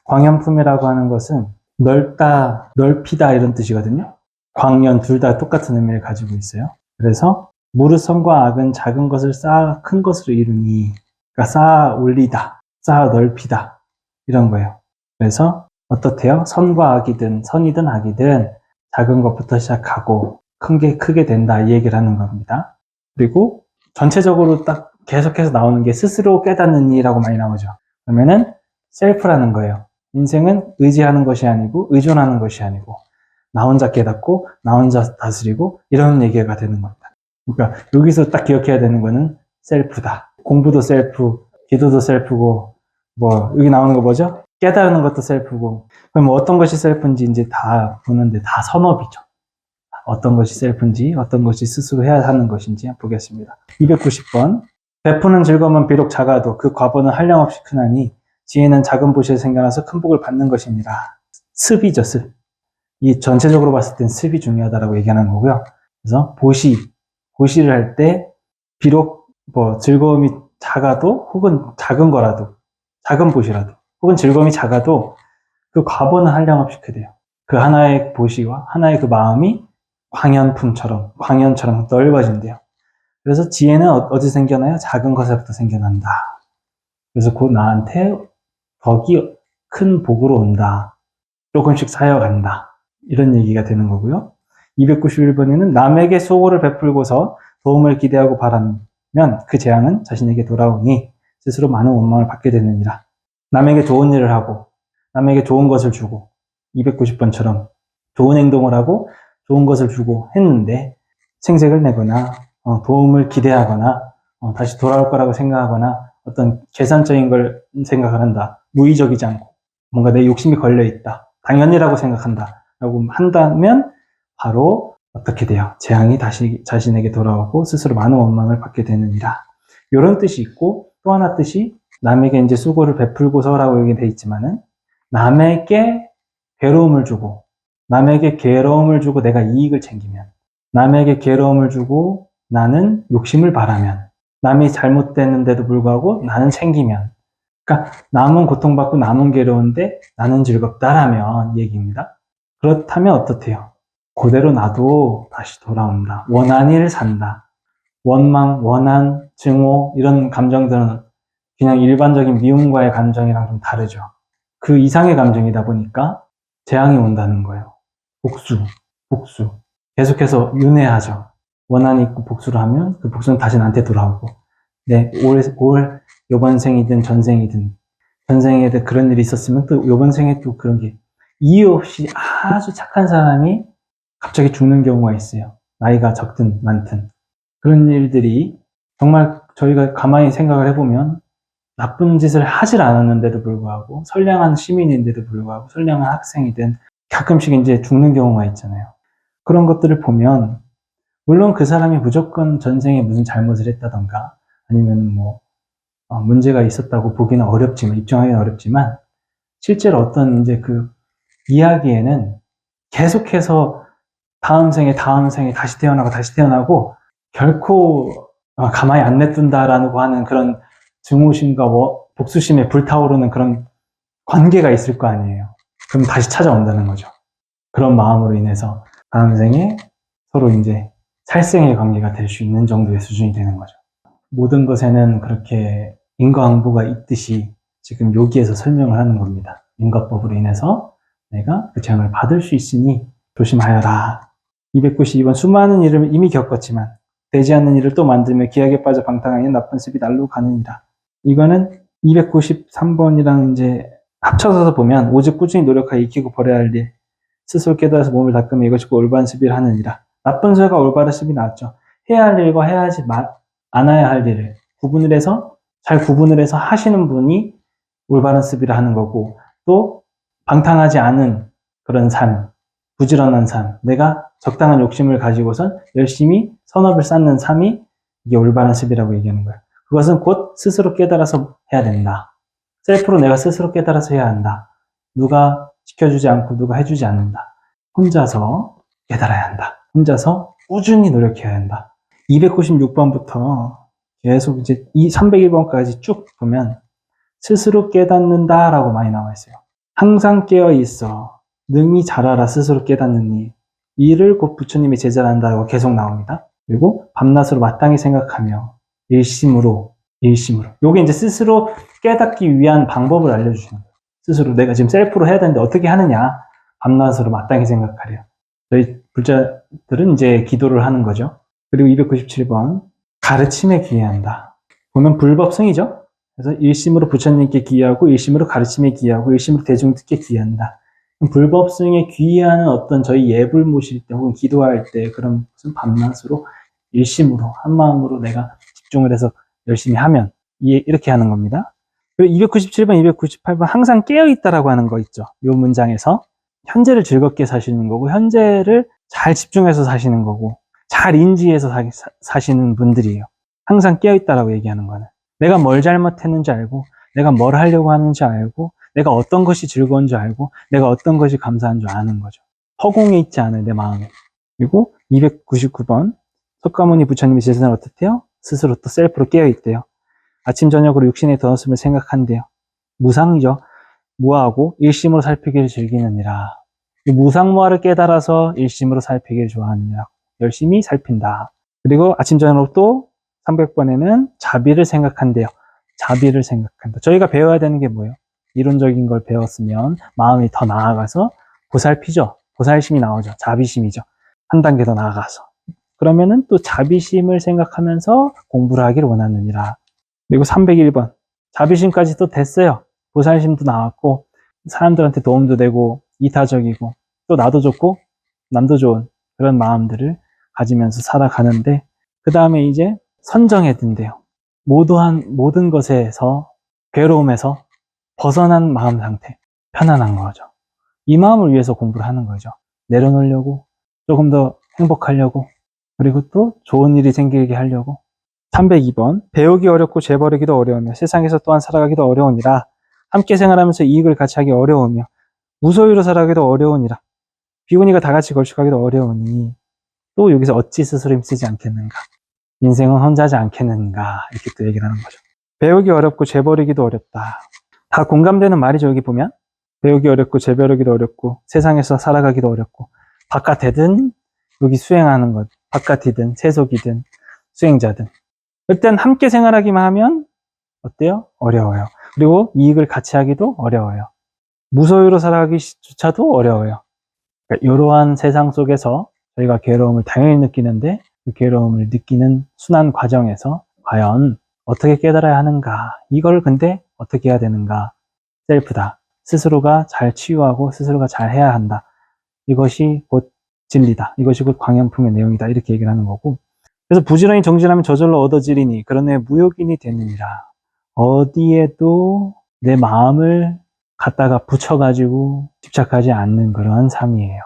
광연품이라고 하는 것은 넓다, 넓히다 이런 뜻이거든요. 광연 둘 다 똑같은 의미를 가지고 있어요. 그래서 무릇 선과 악은 작은 것을 쌓아 큰 것으로 이루니, 그러니까 쌓아 올리다, 쌓아 넓히다 이런 거예요. 그래서 어떻대요? 선과 악이든 선이든 악이든 작은 것부터 시작하고 큰 게 크게 된다 이 얘기를 하는 겁니다. 그리고 전체적으로 딱 계속해서 나오는 게 스스로 깨닫는 이라고 많이 나오죠. 그러면은 셀프라는 거예요. 인생은 의지하는 것이 아니고 의존하는 것이 아니고 나 혼자 깨닫고 나 혼자 다스리고 이런 얘기가 되는 겁니다. 그러니까 여기서 딱 기억해야 되는 거는 셀프다. 공부도 셀프, 기도도 셀프고 뭐 여기 나오는 거 뭐죠? 깨달는 것도 셀프고. 그럼 어떤 것이 셀프인지 이제 다 보는데 다 선업이죠. 어떤 것이 셀프인지 어떤 것이 스스로 해야 하는 것인지 보겠습니다. 290번. 베푸는 즐거움은 비록 작아도 그 과보는 한량없이 크나니 지혜는 작은 보시에 생겨나서 큰 복을 받는 것이니라. 습이죠, 습. 이 전체적으로 봤을 땐 습이 중요하다라고 얘기하는 거고요. 그래서 보시를 할 때 비록 뭐 즐거움이 작아도 혹은 작은 거라도 작은 보시라도 혹은 즐거움이 작아도 그 과보는 한량없이 크대요. 그 하나의 보시와 하나의 그 마음이 광연처럼 넓어진대요. 그래서 지혜는 어디서 생겨나요? 작은 것에부터 생겨난다. 그래서 곧 나한테 덕이 큰 복으로 온다. 조금씩 쌓여간다. 이런 얘기가 되는 거고요. 291번에는 남에게 수고를 베풀고서 도움을 기대하고 바라면 그 재앙은 자신에게 돌아오니 스스로 많은 원망을 받게 되느니라. 남에게 좋은 일을 하고 남에게 좋은 것을 주고 290번처럼 좋은 행동을 하고 좋은 것을 주고 했는데 생색을 내거나 도움을 기대하거나 다시 돌아올 거라고 생각하거나 어떤 계산적인 걸 생각을 한다. 무의적이지 않고 뭔가 내 욕심이 걸려있다. 당연이라고 생각한다. 라고 한다면 바로 어떻게 돼요? 재앙이 다시 자신에게 돌아오고 스스로 많은 원망을 받게 되느니라. 이런 뜻이 있고 또 하나 뜻이 남에게 이제 수고를 베풀고서라고 얘기되어 있지만은 남에게 괴로움을 주고 남에게 괴로움을 주고 내가 이익을 챙기면 남에게 괴로움을 주고 나는 욕심을 바라면 남이 잘못됐는데도 불구하고 나는 챙기면 그러니까 남은 고통받고 남은 괴로운데 나는 즐겁다라면 얘기입니다. 그렇다면 어떻대요? 그대로 나도 다시 돌아온다. 원한을 산다. 원망, 원한, 증오 이런 감정들은 그냥 일반적인 미움과의 감정이랑 좀 다르죠. 그 이상의 감정이다 보니까 재앙이 온다는 거예요. 복수. 계속해서 윤회하죠. 원한이 있고 복수를 하면 그 복수는 다시 나한테 돌아오고 네, 요번 생이든 전생에도 그런 일이 있었으면 또 요번 생에 또 그런 게 이유 없이 아주 착한 사람이 갑자기 죽는 경우가 있어요. 나이가 적든 많든. 그런 일들이 정말 저희가 가만히 생각을 해보면 나쁜 짓을 하질 않았는데도 불구하고 선량한 시민인데도 불구하고 선량한 학생이든 가끔씩 이제 죽는 경우가 있잖아요. 그런 것들을 보면 물론 그 사람이 무조건 전생에 무슨 잘못을 했다던가 아니면 뭐 문제가 있었다고 보기는 어렵지만 입증하기는 어렵지만 실제로 어떤 이제 그 이야기에는 계속해서 다음 생에 다시 태어나고 결코 가만히 안 냅둔다라고 하는 그런 증오심과 복수심에 불타오르는 그런 관계가 있을 거 아니에요. 그럼 다시 찾아온다는 거죠. 그런 마음으로 인해서 다음 생에 서로 이제 살생의 관계가 될 수 있는 정도의 수준이 되는 거죠. 모든 것에는 그렇게 인과응보가 있듯이 지금 여기에서 설명을 하는 겁니다. 인과법으로 인해서 내가 그 재앙을 받을 수 있으니 조심하여라. 292번 수많은 일을 이미 겪었지만 되지 않는 일을 또 만들며 기약에 빠져 방탕하니 나쁜 습이 날로 가느니라. 이거는 293번이랑 이제 합쳐서 보면 오직 꾸준히 노력하여 익히고 버려야 할 일 스스로 깨달아서 몸을 닦으며 이것이 올바른 습이라 하느니라. 나쁜 습과 올바른 습이 나왔죠. 해야 할 일과 해야지 않아야 할 일을 잘 구분을 해서 하시는 분이 올바른 습이라 하는 거고 또 방탕하지 않은 그런 삶, 부지런한 삶, 내가 적당한 욕심을 가지고선 열심히 선업을 쌓는 삶이 이게 올바른 습이라고 얘기하는 거예요. 그것은 곧 스스로 깨달아서 해야 된다. 셀프로 내가 스스로 깨달아서 해야 한다. 누가 지켜주지 않고 누가 해주지 않는다. 혼자서 깨달아야 한다. 혼자서 꾸준히 노력해야 한다. 296번부터 계속 이제 301번까지 쭉 보면 스스로 깨닫는다라고 많이 나와 있어요. 항상 깨어 있어. 능히 잘 알아 스스로 깨닫느니. 이를 곧 부처님이 제자라 한다고 계속 나옵니다. 그리고 밤낮으로 마땅히 생각하며 일심으로. 요게 이제 스스로 깨닫기 위한 방법을 알려주시는 거예요. 스스로 내가 지금 셀프로 해야 되는데 어떻게 하느냐. 밤낮으로 마땅히 생각하래요. 저희 불자들은 이제 기도를 하는 거죠. 그리고 297번 가르침에 기여한다. 보면 불법성이죠. 그래서 일심으로 부처님께 기여하고 일심으로 가르침에 기여하고 일심으로 대중듣게 기여한다. 불법성에 귀의하는 어떤 저희 예불 모실 때 혹은 기도할 때 그런 무슨 밤낮으로 일심으로 한마음으로 내가 집중을 해서 열심히 하면 이렇게 하는 겁니다. 그리고 297번, 298번 항상 깨어있다라고 하는 거 있죠. 이 문장에서 현재를 즐겁게 사시는 거고 현재를 잘 집중해서 사시는 거고 잘 인지해서 사시는 분들이에요. 항상 깨어있다라고 얘기하는 거는 내가 뭘 잘못했는지 알고 내가 뭘 하려고 하는지 알고 내가 어떤 것이 즐거운 줄 알고 내가 어떤 것이 감사한 줄 아는 거죠. 허공에 있지 않아요, 내 마음에. 그리고 299번 석가모니 부처님이 제자는 어떻대요? 스스로 또 셀프로 깨어있대요. 아침 저녁으로 육신의 덧없음을 생각한대요. 무상이죠. 무아하고 일심으로 살피기를 즐기느니라. 무상무아를 깨달아서 일심으로 살피기를 좋아하느니라. 열심히 살핀다. 그리고 아침 저녁으로 또 300번에는 자비를 생각한대요. 자비를 생각한다. 저희가 배워야 되는 게 뭐예요? 이론적인 걸 배웠으면 마음이 더 나아가서 보살피죠. 보살심이 나오죠. 자비심이죠. 한 단계 더 나아가서. 그러면은 또 자비심을 생각하면서 공부를 하기를 원하느니라. 그리고 301번. 자비심까지 또 됐어요. 보살심도 나왔고, 사람들한테 도움도 되고, 이타적이고, 또 나도 좋고, 남도 좋은 그런 마음들을 가지면서 살아가는데, 그 다음에 이제 선정해 둔대요. 모든 것에서, 괴로움에서 벗어난 마음 상태, 편안한 거죠. 이 마음을 위해서 공부를 하는 거죠. 내려놓으려고, 조금 더 행복하려고, 그리고 또 좋은 일이 생기게 하려고. 302번 배우기 어렵고 재버리기도 어려우며 세상에서 또한 살아가기도 어려우니라. 함께 생활하면서 이익을 같이 하기 어려우며 무소유로 살아가기도 어려우니라. 비구니가 다 같이 걸쳐가기도 어려우니 또 여기서 어찌 스스로 힘쓰지 않겠는가. 인생은 혼자지 않겠는가. 이렇게 또 얘기를 하는 거죠. 배우기 어렵고 재버리기도 어렵다. 다 공감되는 말이죠. 여기 보면 배우기 어렵고 재버리기도 어렵고 세상에서 살아가기도 어렵고 바깥에든 여기 수행하는 것 바깥이든 세속이든 수행자든 일단 함께 생활하기만 하면 어때요? 어려워요. 그리고 이익을 같이 하기도 어려워요. 무소유로 살아가기조차도 어려워요. 그러니까 이러한 세상 속에서 저희가 괴로움을 당연히 느끼는데 그 괴로움을 느끼는 순환 과정에서 과연 어떻게 깨달아야 하는가? 이걸 근데 어떻게 해야 되는가? 셀프다. 스스로가 잘 치유하고 스스로가 잘 해야 한다. 이것이 곧 진리다. 이것이 곧 광연품의 내용이다. 이렇게 얘기를 하는 거고 그래서 부지런히 정진하면 저절로 얻어지리니 그런 애 무욕인이 되느니라. 어디에도 내 마음을 갖다가 붙여가지고 집착하지 않는 그러한 삶이에요.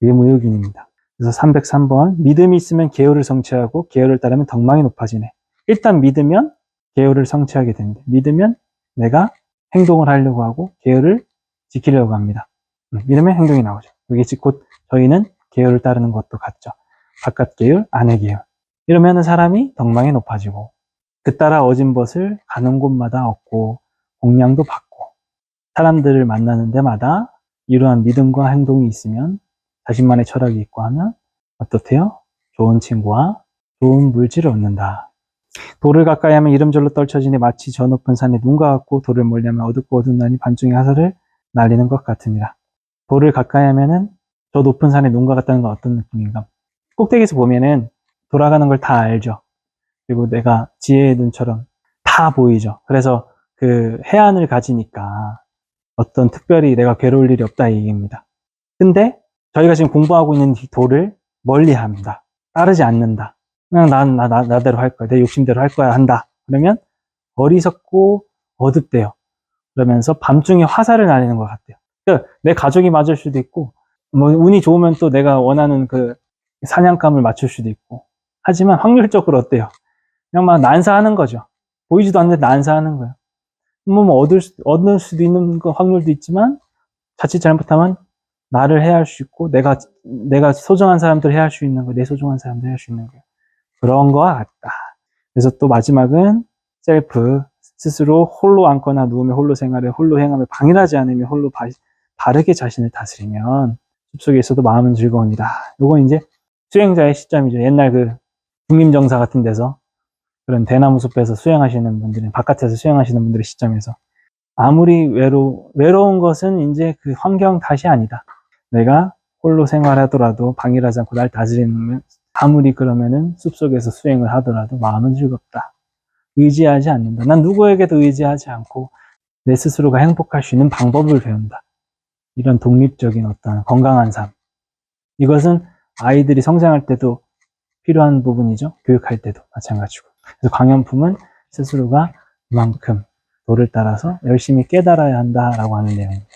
그게 무욕인입니다. 그래서 303번 믿음이 있으면 계율을 성취하고 계율을 따르면 덕망이 높아지네. 일단 믿으면 계율을 성취하게 됩니다. 믿으면 내가 행동을 하려고 하고 계율을 지키려고 합니다. 믿으면 행동이 나오죠. 이게 곧 저희는 계율을 따르는 것도 같죠. 바깥 계율, 안의 계율. 이러면 사람이 덕망이 높아지고 그 따라 얻은 것을 가는 곳마다 얻고 공양도 받고 사람들을 만나는 데마다 이러한 믿음과 행동이 있으면 자신만의 철학이 있고 하면 어떻대요? 좋은 친구와 좋은 물질을 얻는다. 돌을 가까이 하면 이름절로 떨쳐지니 마치 저 높은 산에 눈과 같고 돌을 멀리하면 어둡고 어두운 난이 반중의 화살을 날리는 것 같으니라. 돌을 가까이 하면은 저 높은 산에 눈과 같다는 건 어떤 느낌인가? 꼭대기에서 보면은 돌아가는 걸 다 알죠. 그리고 내가 지혜의 눈처럼 다 보이죠. 그래서 그 해안을 가지니까 어떤 특별히 내가 괴로울 일이 없다 이 얘기입니다. 근데 저희가 지금 공부하고 있는 이 도를 멀리 합니다. 따르지 않는다. 그냥 나대로 할 거야. 내 욕심대로 할 거야 한다. 그러면 어리석고 어둡대요. 그러면서 밤중에 화살을 날리는 것 같대요. 그러니까 내 가족이 맞을 수도 있고, 뭐 운이 좋으면 또 내가 원하는 그 사냥감을 맞출 수도 있고. 하지만 확률적으로 어때요? 그냥 막 난사하는 거죠. 보이지도 않는데 난사하는 거예요. 얻을 수도 있는 확률도 있지만, 자칫 잘못하면 나를 해할 수 있고, 내가 소중한 사람들 해할 수 있는 거, 내 소중한 사람들 해할 수 있는 거예요. 그런 거 같다. 그래서 또 마지막은 셀프, 스스로 홀로 앉거나 누우며 홀로 생활해 홀로 행함을 방일하지 않으며 홀로 바르게 자신을 다스리면 숲속에 있어도 마음은 즐거우니라. 요건 이제 수행자의 시점이죠. 옛날 그 국림정사 같은 데서 그런 대나무 숲에서 수행하시는 분들은, 바깥에서 수행하시는 분들의 시점에서 아무리 외로운 것은 이제 그 환경 탓이 아니다. 내가 홀로 생활하더라도 방일하지 않고 날 다스리는, 아무리 그러면은 숲속에서 수행을 하더라도 마음은 즐겁다. 의지하지 않는다. 난 누구에게도 의지하지 않고 내 스스로가 행복할 수 있는 방법을 배운다. 이런 독립적인 어떤 건강한 삶. 이것은 아이들이 성장할 때도 필요한 부분이죠. 교육할 때도 마찬가지고. 그래서 광연품은 스스로가 그만큼 도를 따라서 열심히 깨달아야 한다라고 하는 내용입니다.